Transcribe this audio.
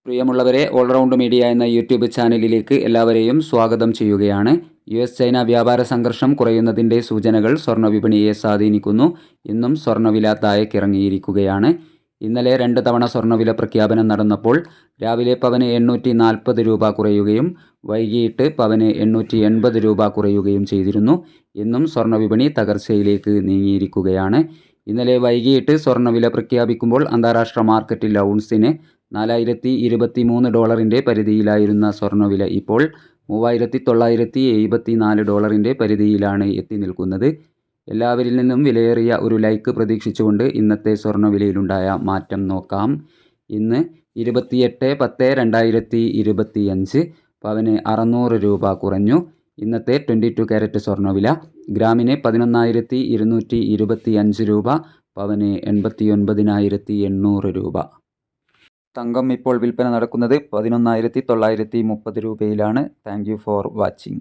പ്രിയമുള്ളവരെ, all-round media എന്ന YouTube ചാനലിലേക്ക് എല്ലാവരെയും സ്വാഗതം ചെയ്യുകയാണ്. US ചൈന വ്യാപാര സംഘർഷം കുറയുന്നതിൻ്റെ സൂചനകൾ സ്വർണ്ണവിപണിയെ സ്വാധീനിക്കുന്നു. ഇന്നും സ്വർണ്ണവില താഴേക്കിറങ്ങിയിരിക്കുകയാണ്. ഇന്നലെ 2 തവണ സ്വർണ്ണവില പ്രഖ്യാപനം നടന്നപ്പോൾ രാവിലെ പവന് 840 രൂപ കുറയുകയും വൈകിട്ട് പവന് 880 രൂപ കുറയുകയും ചെയ്തിരുന്നു. ഇന്നും സ്വർണ്ണവിപണി തകർച്ചയിലേക്ക് നീങ്ങിയിരിക്കുകയാണ്. ഇന്നലെ വൈകിട്ട് സ്വർണ്ണവില പ്രഖ്യാപിക്കുമ്പോൾ അന്താരാഷ്ട്ര മാർക്കറ്റിൽ ഔൺസിന് $4023 പരിധിയിലായിരുന്ന സ്വർണ്ണവില ഇപ്പോൾ $3974 പരിധിയിലാണ് എത്തി നിൽക്കുന്നത്. എല്ലാവരിൽ നിന്നും വിലയേറിയ ഒരു ലൈക്ക് പ്രതീക്ഷിച്ചുകൊണ്ട് ഇന്നത്തെ സ്വർണ്ണവിലയിലുണ്ടായ മാറ്റം നോക്കാം. ഇന്ന് 28/10/2025 പവന് 600 രൂപ കുറഞ്ഞു. ഇന്നത്തെ 22 കാരറ്റ് സ്വർണ്ണവില ഗ്രാമിന് 11,225 രൂപ, പവന് 89,800 രൂപ. തങ്കം ഇപ്പോൾ വിൽപ്പന നടക്കുന്നത് 11,930 രൂപയിലാണ്. Thank you for watching.